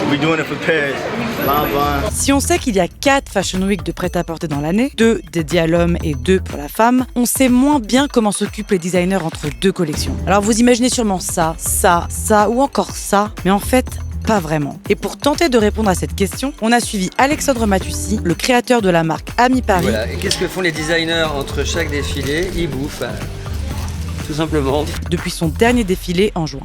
We're doing it for Paris. Lanvin. Si on sait qu'il y a 4 Fashion Week de prêt-à-porter dans l'année, 2 dédiés à l'homme et 2 pour la femme, on sait moins bien comment s'occupent les designers entre 2 collections. Alors vous imaginez sûrement ça ou encore ça, mais en fait, pas vraiment. Et pour tenter de répondre à cette question, on a suivi Alexandre Matussi, le créateur de la marque Ami Paris. Voilà. Et qu'est-ce que font les designers entre chaque défilé? Ils bouffent, tout simplement. Depuis son dernier défilé en juin.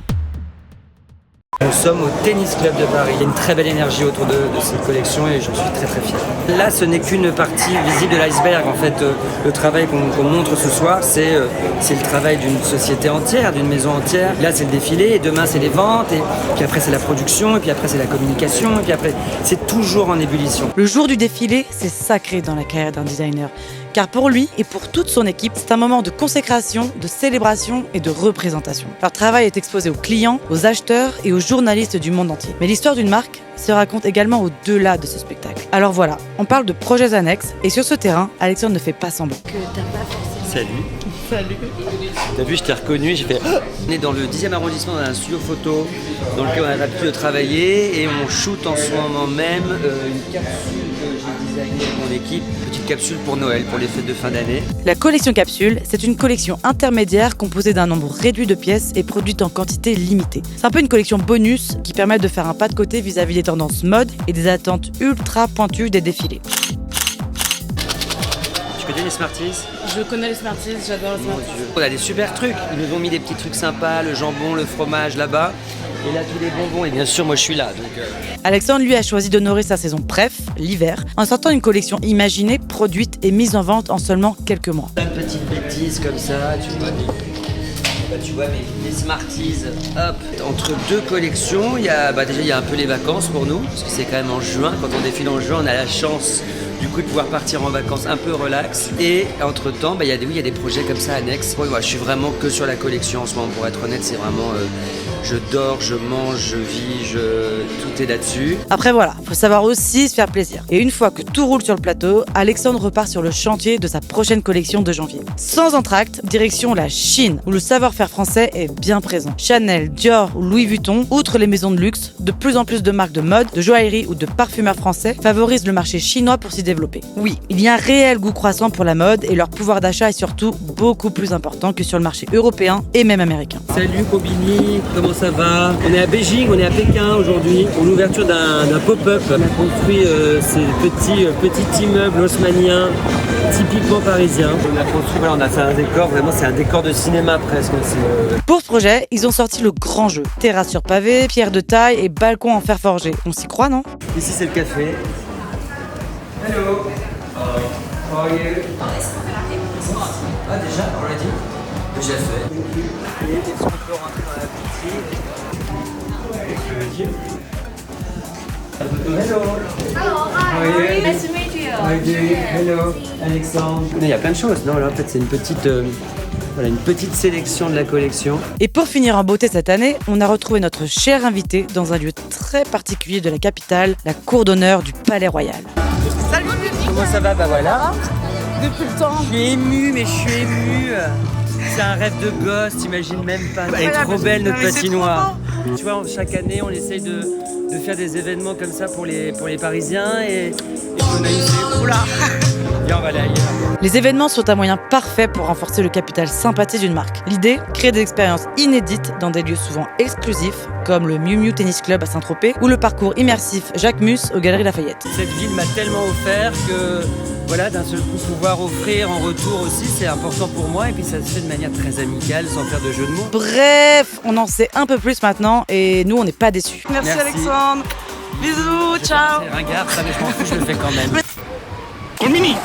Nous sommes au Tennis Club de Paris. Il y a une très belle énergie autour de cette collection et j'en suis très très fier. Là, ce n'est qu'une partie visible de l'iceberg. En fait, le travail qu'on montre ce soir, c'est le travail d'une société entière, d'une maison entière. Là, c'est le défilé, et demain, c'est les ventes, et puis après, c'est la production, et puis après, c'est la communication, et puis après, c'est toujours en ébullition. Le jour du défilé, c'est sacré dans la carrière d'un designer. Car pour lui et pour toute son équipe, c'est un moment de consécration, de célébration et de représentation. Leur travail est exposé aux clients, aux acheteurs et aux journalistes du monde entier. Mais l'histoire d'une marque se raconte également au-delà de ce spectacle. Alors voilà, on parle de projets annexes et sur ce terrain, Alexandre ne fait pas semblant. Salut. Salut. T'as vu, je t'ai reconnu, j'ai fait... On est dans le 10e arrondissement, dans un studio photo dans lequel on a l'habitude de travailler et on shoot en ce moment même une capsule que j'ai designée avec mon équipe, une petite capsule pour Noël, pour les fêtes de fin d'année. La collection Capsule, c'est une collection intermédiaire composée d'un nombre réduit de pièces et produite en quantité limitée. C'est un peu une collection bonus qui permet de faire un pas de côté vis-à-vis des tendances mode et des attentes ultra pointues des défilés. Tu connais les Smarties? Je connais les Smarties, j'adore les Smarties. On a des super trucs, ils nous ont mis des petits trucs sympas, le jambon, le fromage là-bas, et là tous les bonbons, et bien sûr moi je suis là. Donc, Alexandre lui a choisi d'honorer sa saison préf, l'hiver, en sortant une collection imaginée, produite et mise en vente en seulement quelques mois. Plein de petites bêtises comme ça, tu vois mes Smarties, hop, entre 2 collections, il y a déjà il y a un peu les vacances pour nous, parce que c'est quand même en juin, quand on défile en juin, on a la chance du coup de pouvoir partir en vacances un peu relax. Et entre temps, il y a des projets comme ça annexes. Moi, je suis vraiment que sur la collection en ce moment, pour être honnête, c'est vraiment je dors, je mange, je vis, tout est là-dessus. Après voilà, faut savoir aussi se faire plaisir. Et une fois que tout roule sur le plateau, Alexandre repart sur le chantier de sa prochaine collection de janvier. Sans entracte, direction la Chine, où le savoir-faire français est bien présent. Chanel, Dior ou Louis Vuitton, outre les maisons de luxe, de plus en plus de marques de mode, de joaillerie ou de parfumeurs français favorisent le marché chinois pour s'y développer. Oui, il y a un réel goût croissant pour la mode et leur pouvoir d'achat est surtout beaucoup plus important que sur le marché européen et même américain. Salut Kobini, comment ça va? On est à Beijing, on est à Pékin aujourd'hui pour l'ouverture d'un pop-up. On a construit ces petits immeubles haussmanniens typiquement parisiens. On a fait un décor, vraiment c'est un décor de cinéma presque. Pour ce projet, ils ont sorti le grand jeu. Terrasse sur pavé, pierre de taille et balcon en fer forgé. On s'y croit, non? Ici c'est le café. Hello. How are you? Ah déjà, already? Déjà fait. Et est-ce qu'on peut rentrer dans la boutique? Hello. Hello, hi. Nice to meet you. How are you? Hello, Alexandre. Il y a plein de choses. Non, là en fait c'est une petite sélection de la collection. Et pour finir en beauté cette année, on a retrouvé notre cher invité dans un lieu très particulier de la capitale, la cour d'honneur du Palais Royal. Salut. Comment ça va? Bah voilà. Depuis le temps. Je suis ému, mais je suis ému. C'est un rêve de gosse, t'imagines même pas. Elle est trop belle notre patinoire. Tu vois, chaque année on essaye de faire des événements comme ça pour les Parisiens et on a eu oula. Et on va aller ailleurs. Les événements sont un moyen parfait pour renforcer le capital sympathie d'une marque. L'idée, créer des expériences inédites dans des lieux souvent exclusifs, comme le Miu Miu Tennis Club à Saint-Tropez ou le parcours immersif Jacques Mus aux Galeries Lafayette. Cette ville m'a tellement offert que voilà, d'un seul coup pouvoir offrir en retour aussi, c'est important pour moi et puis ça se fait de manière très amicale, sans faire de jeu de mots. Bref, on en sait un peu plus maintenant et nous on n'est pas déçus. Merci Alexandre. Bisous, ciao. C'est ringard, ça, mais je m'en fous, je le fais quand même. Mini.